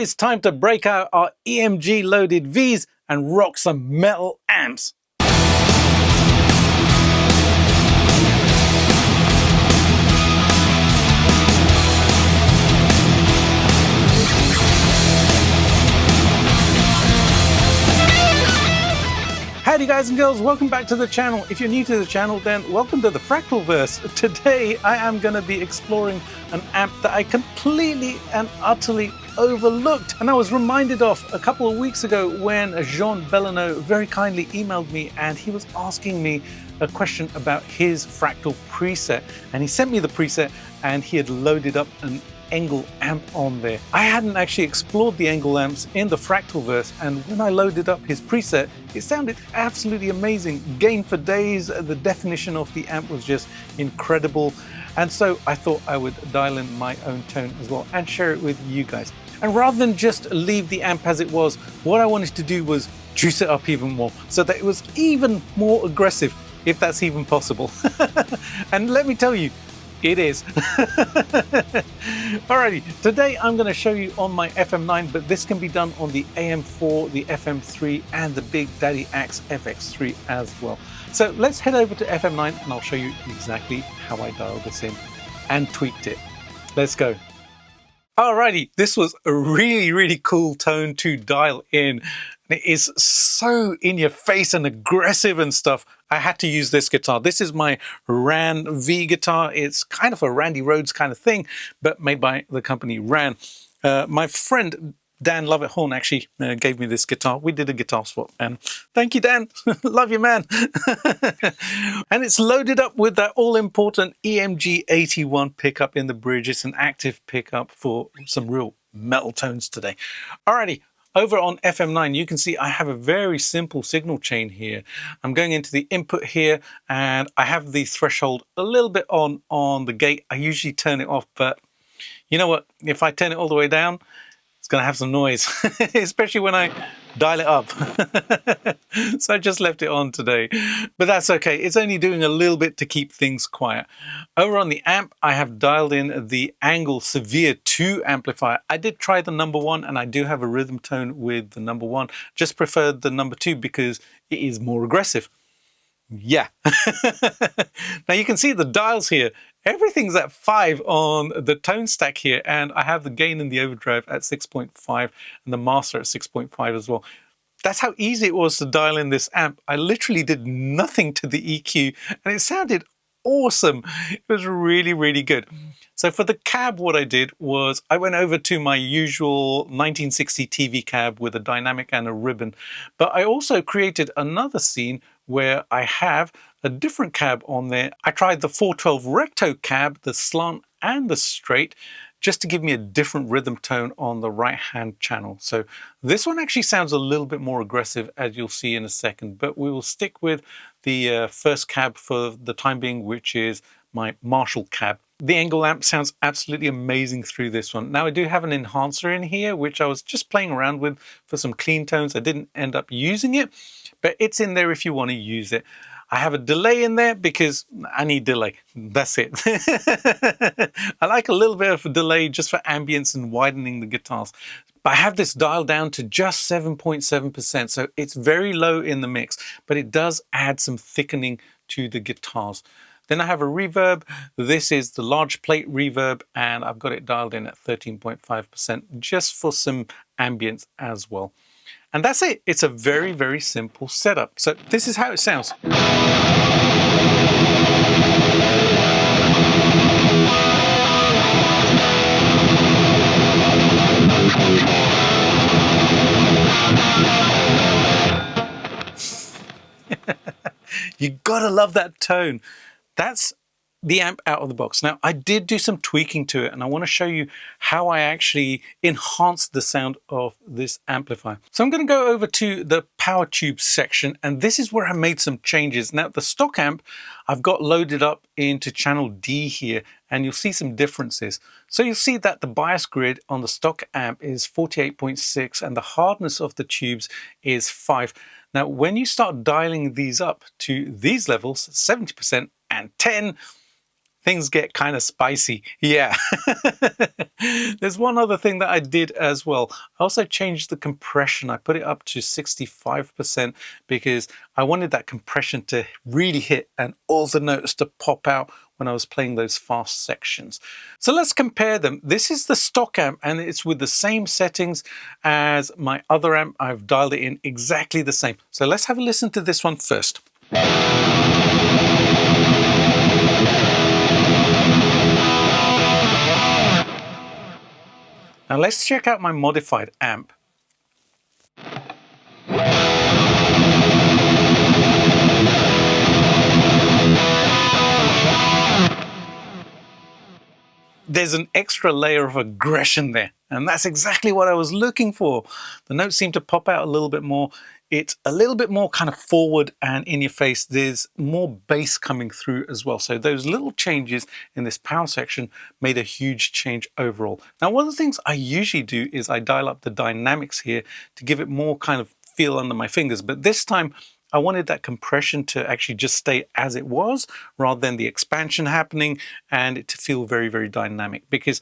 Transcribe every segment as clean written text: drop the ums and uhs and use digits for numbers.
is time to break out our EMG loaded Vs and rock some metal amps. Howdy guys and girls, welcome back to the channel. If you're new to the channel, then welcome to the Fractalverse. Today I am going to be exploring an amp that I completely and utterly overlooked, and I was reminded of a couple of weeks ago when Jean Bellenot very kindly emailed me and he was asking me a question about his Fractal preset, and he sent me the preset and he had loaded up an Engl amp on there. I hadn't actually explored the Engl amps in the Fractalverse, and when I loaded up his preset, it sounded absolutely amazing. Gain for days, the definition of the amp was just incredible, and so I thought I would dial in my own tone as well and share it with you guys. And rather than just leave the amp as it was, what I wanted to do was juice it up even more so that it was even more aggressive, if that's even possible. And let me tell you, it is. Alrighty, today I'm going to show you on my FM9, but this can be done on the AM4, the FM3, and the Big Daddy Axe FX3 as well. So let's head over to FM9 and I'll show you exactly how I dialed this in and tweaked it. Let's go. Alrighty, this was a really cool tone to dial in. It is so in your face and aggressive and stuff. I had to use this guitar. This is my Ran V guitar. It's kind of a Randy Rhoads kind of thing, but made by the company Ran. My friend Dan Lovett-Horn actually gave me this guitar. We did a guitar swap, and thank you, Dan. Love you, man. And it's loaded up with that all-important EMG-81 pickup in the bridge. It's an active pickup for some real metal tones today. Alrighty. Over on FM9, you can see I have a very simple signal chain here. I'm going into the input here, and I have the threshold a little bit on the gate. I usually turn it off, but you know what? If I turn it all the way down, it's going to have some noise, especially when I dial it up. So I just left it on today, but that's okay. It's only doing a little bit to keep things quiet. Over on the amp, I have dialed in the Engl Severe 2 amplifier. I did try the number 1, and I do have a rhythm tone with the number 1. Just preferred the number 2 because it is more aggressive. Yeah. Now you can see the dials here. Everything's at 5 on the tone stack here, and I have the gain and the overdrive at 6.5 and the master at 6.5 as well. That's how easy it was to dial in this amp. I literally did nothing to the EQ and it sounded awesome. It was really good. So for the cab, what I did was I went over to my usual 1960 TV cab with a dynamic and a ribbon, but I also created another scene where I have a different cab on there. I tried the 412 recto cab, the slant and the straight, just to give me a different rhythm tone on the right hand channel. So this one actually sounds a little bit more aggressive, as you'll see in a second, but we will stick with the first cab for the time being, which is my Marshall cab. The Engl amp sounds absolutely amazing through this one. Now I do have an enhancer in here, which I was just playing around with for some clean tones. I didn't end up using it, but it's in there if you want to use it. I have a delay in there because I need delay. That's it. I like a little bit of a delay just for ambience and widening the guitars. But I have this dialed down to just 7.7%, so it's very low in the mix, but it does add some thickening to the guitars. Then I have a reverb. This is the large plate reverb, and I've got it dialed in at 13.5% just for some ambience as well. And that's it. It's a very simple setup. So this is how it sounds. You gotta love that tone. That's the amp out of the box. Now, I did do some tweaking to it, and I want to show you how I actually enhanced the sound of this amplifier. So I'm going to go over to the power tube section, and this is where I made some changes. Now, the stock amp I've got loaded up into channel D here, and you'll see some differences. So you'll see that the bias grid on the stock amp is 48.6, and the hardness of the tubes is 5. Now, when you start dialing these up to these levels, 70% and 10, things get kind of spicy. Yeah. There's one other thing that I did as well. I also changed the compression. I put it up to 65% because I wanted that compression to really hit and all the notes to pop out when I was playing those fast sections. So let's compare them. This is the stock amp and it's with the same settings as my other amp. I've dialed it in exactly the same. So let's have a listen to this one first. Now let's check out my modified amp. There's an extra layer of aggression there, and that's exactly what I was looking for. The notes seem to pop out a little bit more. It's a little bit more kind of forward and in your face. There's more bass coming through as well. So those little changes in this power section made a huge change overall. Now, one of the things I usually do is I dial up the dynamics here to give it more kind of feel under my fingers. But this time I wanted that compression to actually just stay as it was rather than the expansion happening and it to feel very, very dynamic, because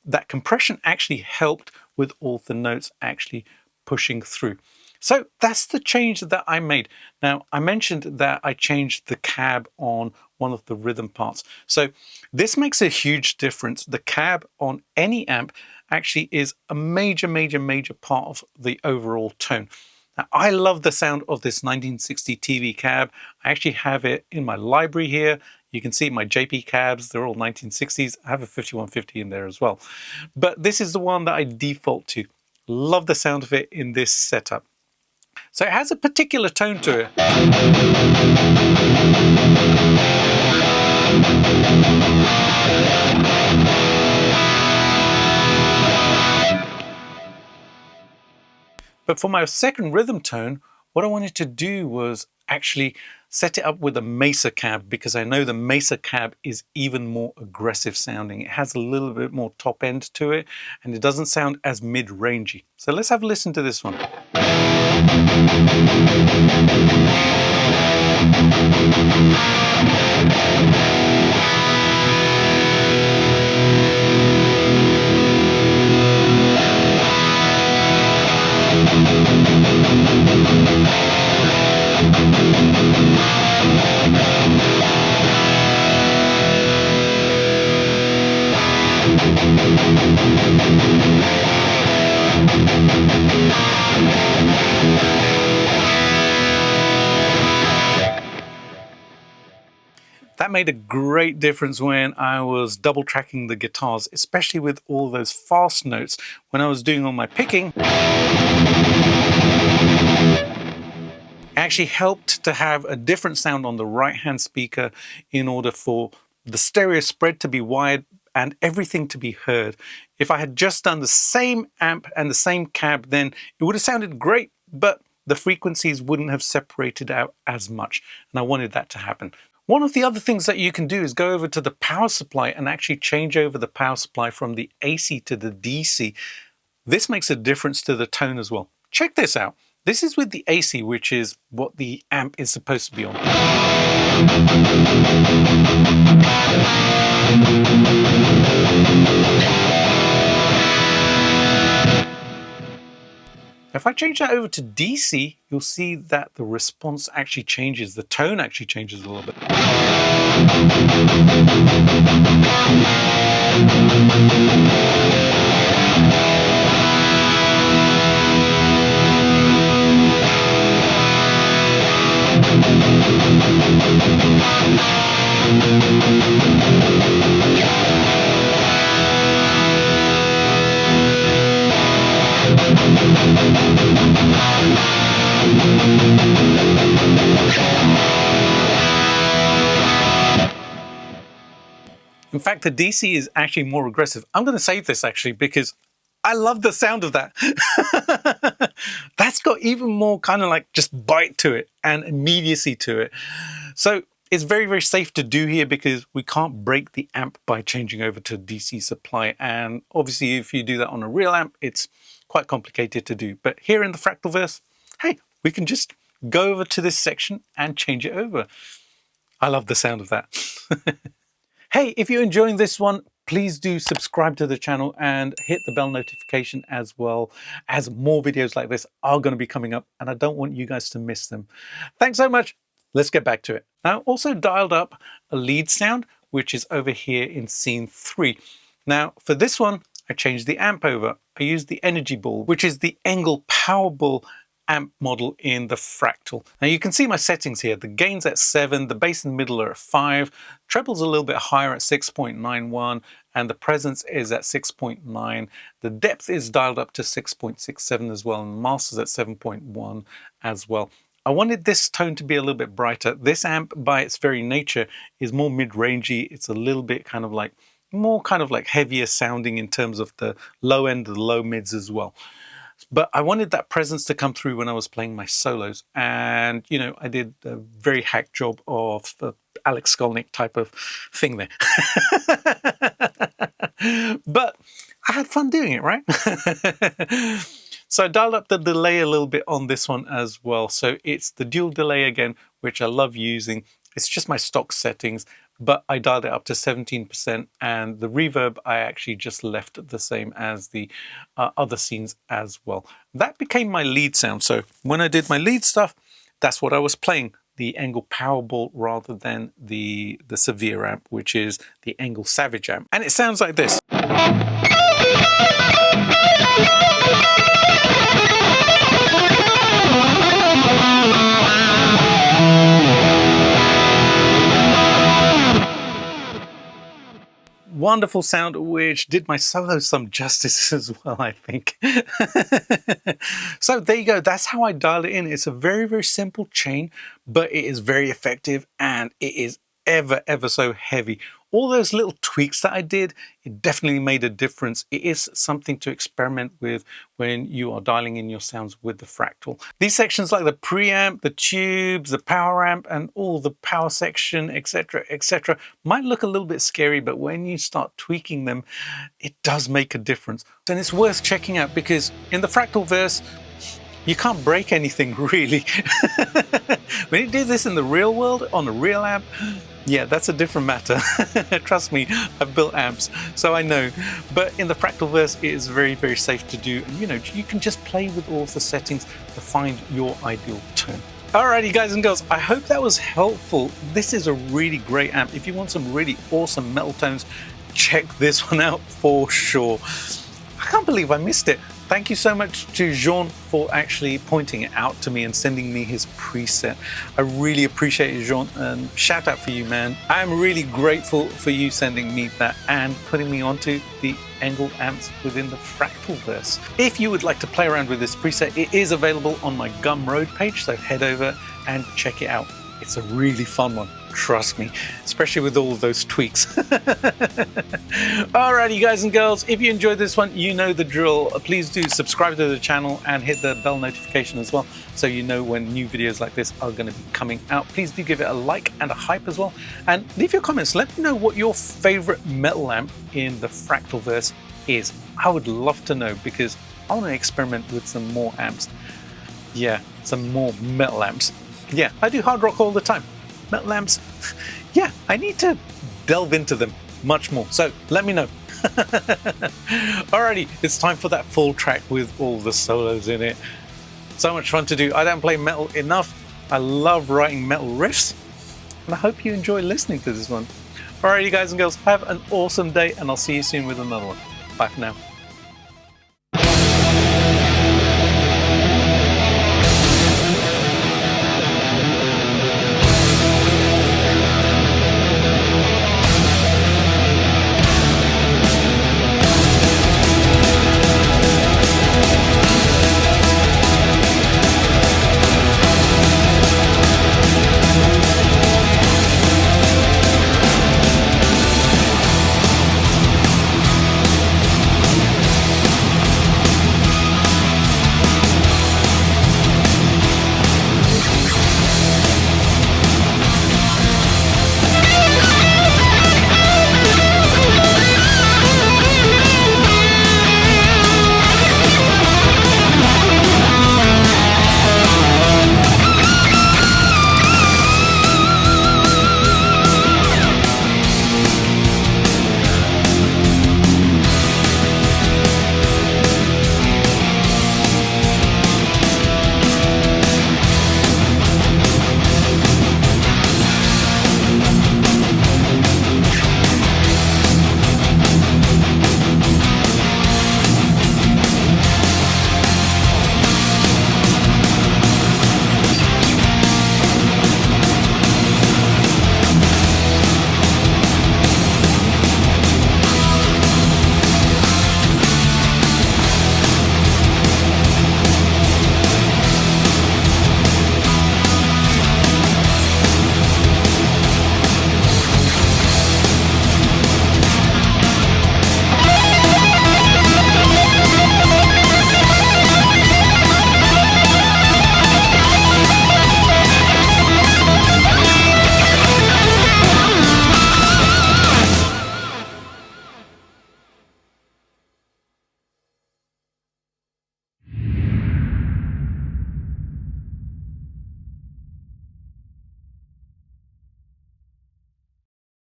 that compression actually helped with all the notes actually pushing through. So that's the change that I made. Now, I mentioned that I changed the cab on one of the rhythm parts. So this makes a huge difference. The cab on any amp actually is a major, major, major part of the overall tone. Now, I love the sound of this 1960 TV cab. I actually have it in my library here. You can see my JP cabs, they're all 1960s. I have a 5150 in there as well. But this is the one that I default to. Love the sound of it in this setup. So it has a particular tone to it. But for my second rhythm tone, what I wanted to do was actually set it up with a Mesa Cab, because I know the Mesa Cab is even more aggressive sounding. It has a little bit more top end to it and it doesn't sound as mid-rangey. So let's have a listen to this one. That made a great difference when I was double tracking the guitars, especially with all those fast notes. When I was doing all my picking, it actually helped to have a different sound on the right-hand speaker in order for the stereo spread to be wide and everything to be heard. If I had just done the same amp and the same cab, then it would have sounded great, but the frequencies wouldn't have separated out as much, and I wanted that to happen. One of the other things that you can do is go over to the power supply and actually change over the power supply from the AC to the DC. This makes a difference to the tone as well. Check this out. This is with the AC, which is what the amp is supposed to be on. If I change that over to DC, you'll see that the response actually changes. The tone actually changes a little bit. In fact, the DC is actually more aggressive. I'm going to save this actually because I love the sound of that. That's got even more kind of like just bite to it and immediacy to it. So it's very, very safe to do here because we can't break the amp by changing over to DC supply. And obviously if you do that on a real amp, it's quite complicated to do. But here in the Fractalverse, hey, we can just go over to this section and change it over. I love the sound of that. Hey, if you're enjoying this one, please do subscribe to the channel and hit the bell notification as well, as more videos like this are going to be coming up and I don't want you guys to miss them. Thanks so much. Let's get back to it. Now, also dialed up a lead sound, which is over here in scene 3. Now, for this one, I changed the amp over. I used the Energy Ball, which is the Engl Powerball amp model in the Fractal. Now you can see my settings here. The gain's at 7, the bass and middle are at 5, treble's a little bit higher at 6.91, and the presence is at 6.9. The depth is dialed up to 6.67 as well, and master's at 7.1 as well. I wanted this tone to be a little bit brighter. This amp, by its very nature, is more mid-rangey. It's a little bit kind of like more kind of like heavier sounding in terms of the low end, the low mids as well. But I wanted that presence to come through when I was playing my solos. And, you know, I did a very hack job of the Alex Skolnick type of thing there. But I had fun doing it, right? So I dialed up the delay a little bit on this one as well. So it's the dual delay again, which I love using. It's just my stock settings, but I dialed it up to 17%, and the reverb I actually just left the same as the other scenes as well. That became my lead sound. So when I did my lead stuff, that's what I was playing, the Engl Powerball rather than the Severe amp, which is the Engl Savage amp. And it sounds like this. Wonderful sound, which did my solo some justice as well, I think. So there you go. That's how I dial it in. It's a very, very simple chain, but it is very effective and it is ever so heavy. All those little tweaks that I did, it definitely made a difference. It is something to experiment with when you are dialing in your sounds with the Fractal. These sections like the preamp, the tubes, the power amp, and all the power section, etc., might look a little bit scary, but when you start tweaking them, it does make a difference. And it's worth checking out because in the Fractal verse, you can't break anything really. When you do this in the real world on a real amp, yeah, that's a different matter. Trust me, I've built amps, so I know. But in the Fractalverse, it is very, very safe to do. And, you know, you can just play with all of the settings to find your ideal tone. Alrighty, guys and girls, I hope that was helpful. This is a really great amp. If you want some really awesome metal tones, check this one out for sure. I can't believe I missed it. Thank you so much to Jean for actually pointing it out to me and sending me his preset. I really appreciate it, Jean, and shout out for you, man. I'm really grateful for you sending me that and putting me onto the Engl amps within the Fractalverse. If you would like to play around with this preset, it is available on my Gumroad page, so head over and check it out. It's a really fun one, trust me, especially with all of those tweaks. Alrighty, guys and girls, if you enjoyed this one, you know the drill. Please do subscribe to the channel and hit the bell notification as well, so you know when new videos like this are going to be coming out. Please do give it a like and a hype as well, and leave your comments. Let me know what your favorite metal amp in the Fractalverse is. I would love to know because I want to experiment with some more amps. Yeah, some more metal amps. Yeah, I do hard rock all the time. Metal amps, yeah, I need to delve into them much more. So let me know. Alrighty, it's time for that full track with all the solos in it. So much fun to do. I don't play metal enough. I love writing metal riffs, and I hope you enjoy listening to this one. Alrighty, guys and girls, have an awesome day, and I'll see you soon with another one. Bye for now.